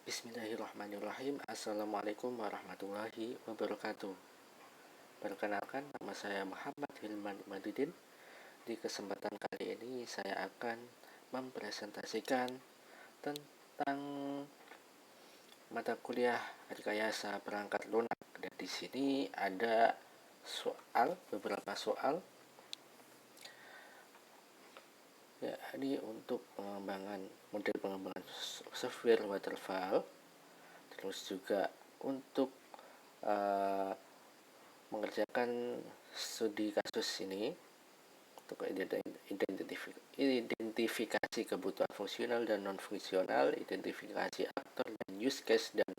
Bismillahirrahmanirrahim. Assalamualaikum warahmatullahi wabarakatuh. Perkenalkan, nama saya Muhammad Hilman Madidin. Di kesempatan kali ini saya akan mempresentasikan tentang mata kuliah rekayasa perangkat lunak. Dan di sini ada beberapa soal. Ya, ini untuk model pengembangan software waterfall. Terus juga untuk mengerjakan studi kasus ini untuk identifikasi kebutuhan fungsional dan non fungsional, identifikasi aktor dan use case dan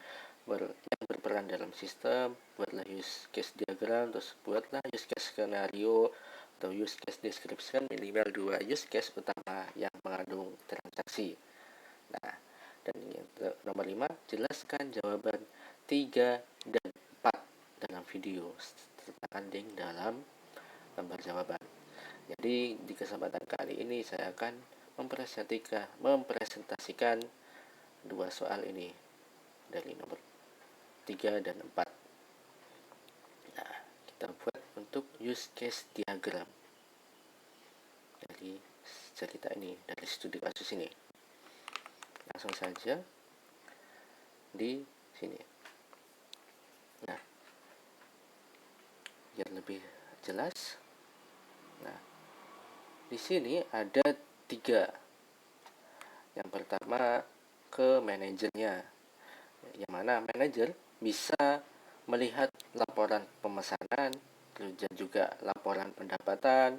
yang berperan dalam sistem, buatlah use case diagram, terus buatlah use case skenario atau use case description, minimal 2 use case utama yang mengandung transaksi. Nah, dan yang nomor 5, jelaskan jawaban 3 dan 4 dalam video, sertakan link dalam gambar jawaban. Jadi di kesempatan kali ini saya akan mempresentasikan dua soal ini dari nomor 3 dan 4. Nah, kita buat untuk use case diagram dari cerita ini, dari studi kasus ini. Langsung saja di sini. Nah, biar lebih jelas. Nah, di sini ada 3. Yang pertama ke manajernya, yang mana manajer bisa melihat laporan pemesanan, dan juga laporan pendapatan,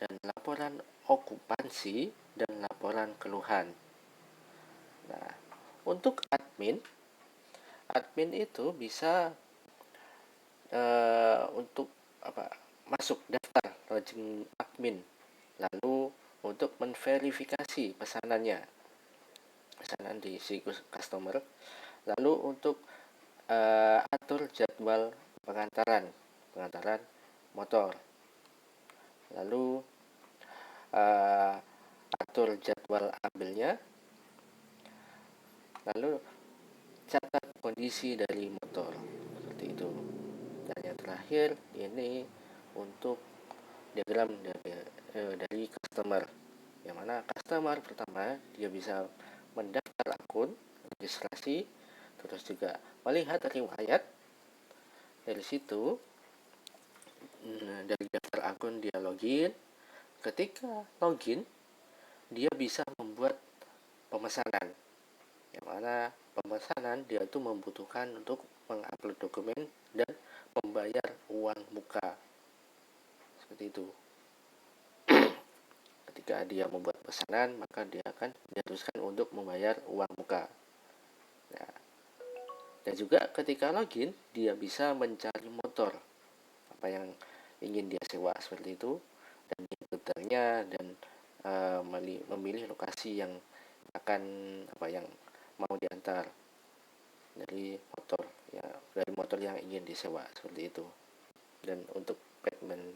dan laporan okupansi, dan laporan keluhan. Nah, untuk admin itu bisa untuk masuk daftar login admin, lalu untuk menverifikasi pesanan di situs customer, lalu untuk atur jadwal pengantaran motor, lalu atur jadwal ambilnya, lalu catat kondisi dari motor, seperti itu. Dan yang terakhir ini untuk diagram dari customer, yang mana customer pertama dia bisa mendaftar akun, registrasi, terus juga melihat riwayat. Dari situ, dari daftar akun dia login. Ketika login, dia bisa membuat pemesanan, yang mana pemesanan dia tuh membutuhkan untuk mengupload dokumen dan membayar uang muka, seperti itu. Ketika dia membuat pesanan, maka dia akan diharuskan untuk membayar uang muka. Nah, dan juga ketika login, dia bisa mencari motor apa yang ingin dia sewa, seperti itu, dan rutenya, dan memilih lokasi yang akan yang mau diantar dari motor yang ingin disewa, seperti itu. Dan untuk payment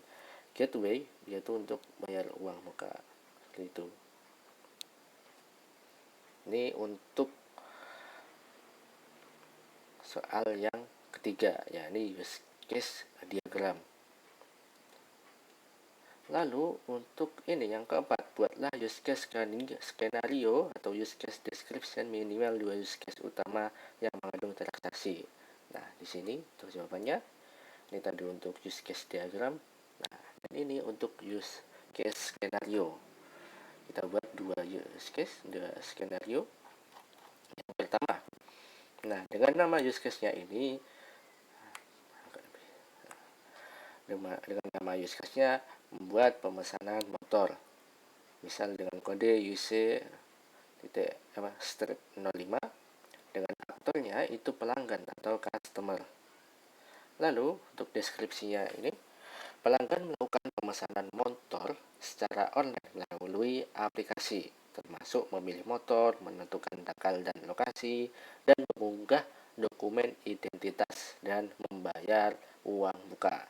gateway, yaitu untuk bayar uang muka, seperti itu. Ini untuk soal yang ketiga, yakni use case diagram. Lalu untuk ini yang keempat, buatlah use case skenario atau use case description, minimal 2 use case utama yang mengandung transaksi. Nah, di sini untuk jawabannya. Ini tadi untuk use case diagram. Nah, dan ini untuk use case skenario. Kita buat 2 use case, 2 skenario. Yang pertama, nah dengan nama use case-nya ini, dengan nama use case-nya membuat pemesanan motor, misal dengan kode UC strip 05, dengan aktornya itu pelanggan atau customer. Lalu untuk deskripsinya ini, pelanggan melakukan pemesanan motor secara online melalui aplikasi, termasuk memilih motor, menentukan tanggal dan lokasi, dan mengunggah dokumen identitas dan membayar uang muka.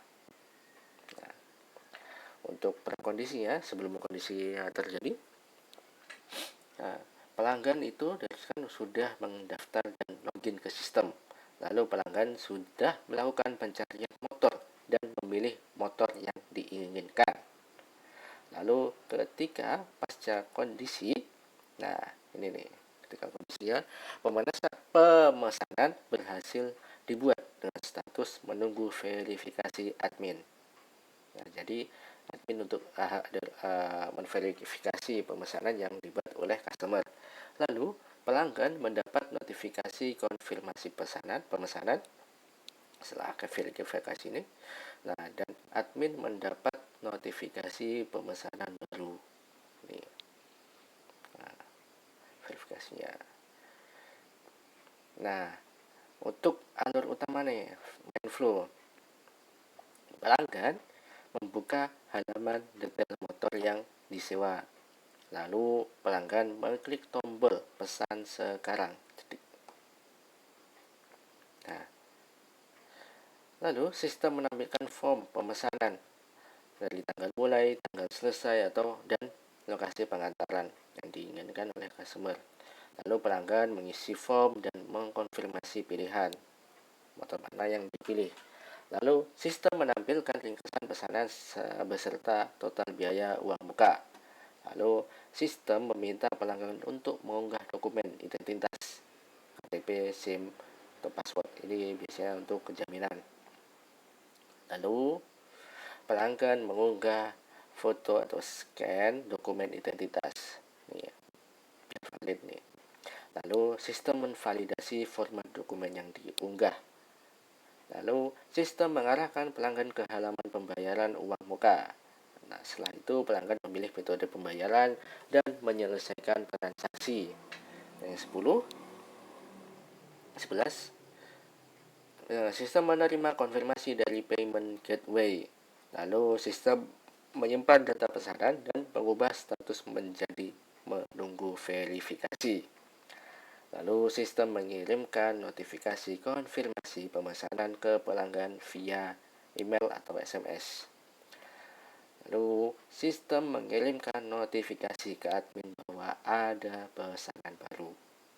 Nah, untuk prakondisinya sebelum kondisi terjadi, nah, pelanggan itu kan sudah mendaftar dan login ke sistem. Lalu pelanggan sudah melakukan pencarian motor dan memilih motor yang diinginkan. Lalu ketika pasca kondisi, nah ini nih, ketika kondisinya pemesanan berhasil dibuat dengan status menunggu verifikasi admin. Nah, jadi admin untuk memverifikasi pemesanan yang dibuat oleh customer. Lalu pelanggan mendapat notifikasi konfirmasi pemesanan setelah verifikasi ini. Nah, dan admin mendapat notifikasi pemesanan baru. Nih, nah, verifikasinya. Nah, untuk alur utama nih, main flow. Pelanggan membuka halaman detail motor yang disewa. Lalu pelanggan mengklik tombol pesan sekarang. Nah, lalu sistem menampilkan form pemesanan dari tanggal mulai, tanggal selesai dan lokasi pengantaran yang diinginkan oleh customer. Lalu pelanggan mengisi form dan mengkonfirmasi pilihan motor mana yang dipilih. Lalu sistem menampilkan ringkasan pesanan beserta total biaya uang muka. Lalu sistem meminta pelanggan untuk mengunggah dokumen identitas, KTP, SIM, atau password. Ini biasanya untuk kejaminan. Lalu pelanggan mengunggah foto atau scan dokumen identitas. Nih, biar valid nih. Lalu sistem menvalidasi format dokumen yang diunggah. Lalu sistem mengarahkan pelanggan ke halaman pembayaran uang muka. Nah, setelah itu pelanggan memilih metode pembayaran dan menyelesaikan transaksi. Yang 11, sistem menerima konfirmasi dari payment gateway. Lalu sistem menyimpan data pesanan dan mengubah status menjadi menunggu verifikasi. Lalu sistem mengirimkan notifikasi konfirmasi pemesanan ke pelanggan via email atau SMS. Lalu sistem mengirimkan notifikasi ke admin bahwa ada pesanan baru.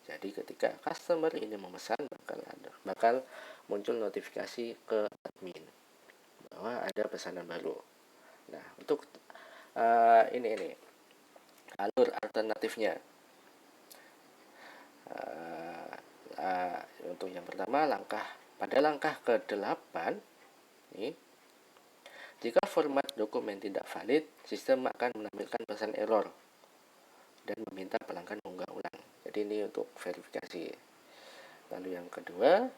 Jadi ketika customer ini memesan bakal muncul notifikasi ke admin bahwa ada pesanan baru. Nah, untuk ini alur alternatifnya. Untuk yang pertama, pada langkah ke-8 nih, jika format dokumen tidak valid, sistem akan menampilkan pesan error dan meminta pelanggan mengunggah ulang. Jadi ini untuk verifikasi. Lalu yang kedua,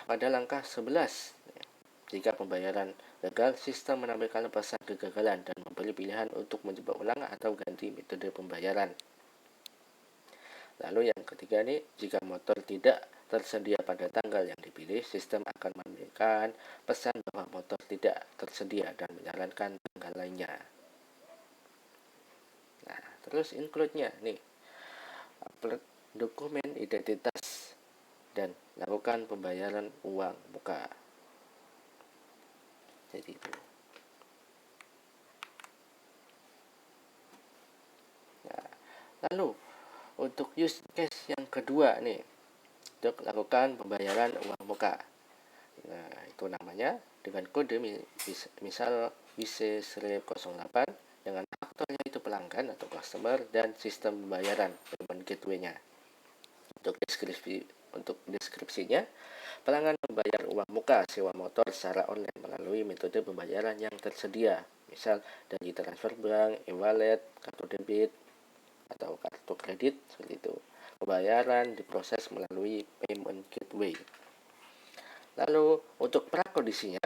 pada langkah 11, jika pembayaran gagal, sistem menampilkan pesan kegagalan dan memberi pilihan untuk mencoba ulang atau ganti metode pembayaran. Lalu yang ketiga nih, jika motor tidak tersedia pada tanggal yang dipilih, sistem akan memberikan pesan bahwa motor tidak tersedia dan menyarankan tanggal lainnya. Nah, terus include-nya nih, upload dokumen identitas dan lakukan pembayaran uang muka. Jadi itu. Nah, lalu untuk use case yang kedua nih, untuk lakukan pembayaran uang muka. Nah, itu namanya dengan kode misal WC-08 dengan aktornya itu pelanggan atau customer dan sistem pembayaran payment gateway-nya. Untuk deskripsinya, pelanggan membayar uang muka sewa motor secara online melalui metode pembayaran yang tersedia, misal dari transfer bank, e-wallet, kartu debit, atau kartu kredit, seperti itu. Pembayaran diproses melalui payment gateway. Lalu untuk prakondisinya,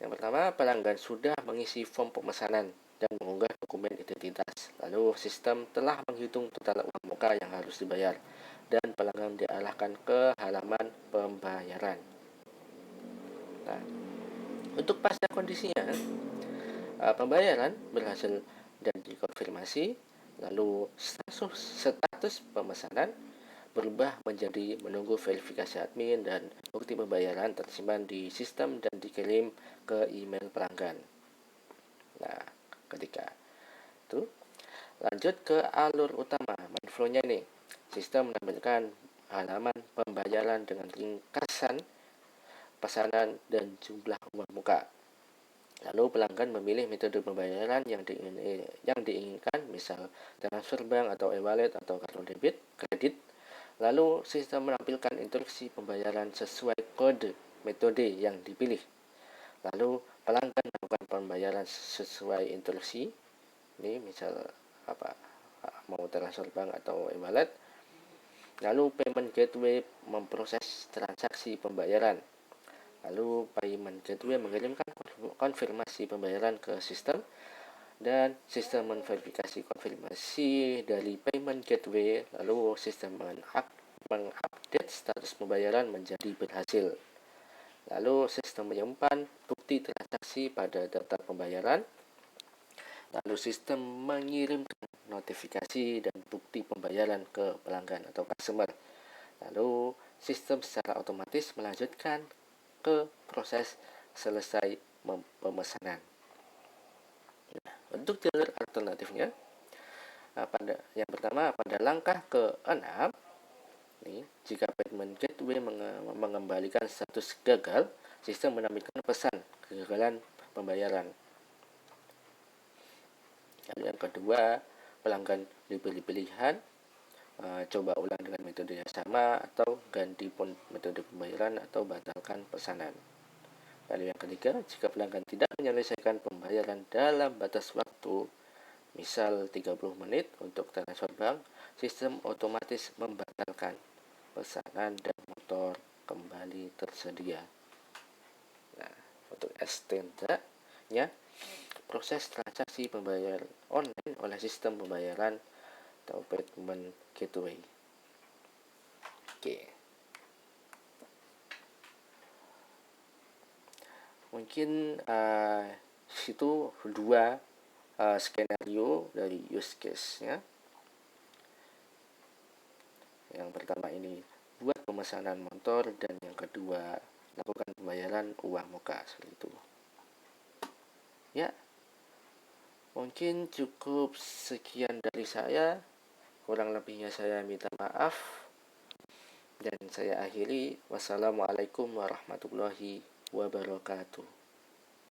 yang pertama, pelanggan sudah mengisi form pemesanan dan mengunggah dokumen identitas. Lalu sistem telah menghitung total uang muka yang harus dibayar dan pelanggan diarahkan ke halaman pembayaran. Nah, untuk pasca kondisinya, pembayaran berhasil dan dikonfirmasi. Lalu status pemesanan berubah menjadi menunggu verifikasi admin dan bukti pembayaran tersimpan di sistem dan dikirim ke email pelanggan. Nah, ketika itu, Lanjut ke alur utama, main flow-nya nih. Sistem menampilkan halaman pembayaran dengan ringkasan pesanan dan jumlah uang muka. Lalu pelanggan memilih metode pembayaran yang diinginkan, misal transfer bank atau e-wallet atau kartu debit, kredit. Lalu sistem menampilkan instruksi pembayaran sesuai kode metode yang dipilih. Lalu pelanggan melakukan pembayaran sesuai instruksi. Ini misal mau transfer bank atau e-wallet. Lalu payment gateway memproses transaksi pembayaran. Lalu payment gateway mengirimkan konfirmasi pembayaran ke sistem, dan sistem memverifikasi konfirmasi dari payment gateway. Lalu sistem mengupdate status pembayaran menjadi berhasil. Lalu sistem menyimpan bukti transaksi pada daftar pembayaran. Lalu sistem mengirimkan notifikasi dan bukti pembayaran ke pelanggan atau customer. Lalu sistem secara otomatis melanjutkan ke proses selesai pemesanan. Nah, untuk jalur alternatifnya, yang pertama pada langkah ke-6, jika payment gateway mengembalikan status gagal, sistem menampilkan pesan kegagalan pembayaran. Lalu yang kedua, pelanggan diberi pilihan coba ulang dengan metode yang sama atau ganti metode pembayaran atau batalkan pesanan. Lalu yang ketiga, jika pelanggan tidak menyelesaikan pembayaran dalam batas waktu, misal 30 menit untuk transfer bank, sistem otomatis membatalkan pesanan dan motor kembali tersedia. Nah, untuk STNK-nya, proses transaksi pembayaran online oleh sistem pembayaran atau payment gateway. Oke. Mungkin itu dua skenario dari use case-nya. Yang pertama ini buat pemesanan motor, dan yang kedua lakukan pembayaran uang muka seperti itu. Ya, mungkin cukup sekian dari saya. Kurang lebihnya saya minta maaf. Dan saya akhiri. Wassalamualaikum warahmatullahi wabarakatuh.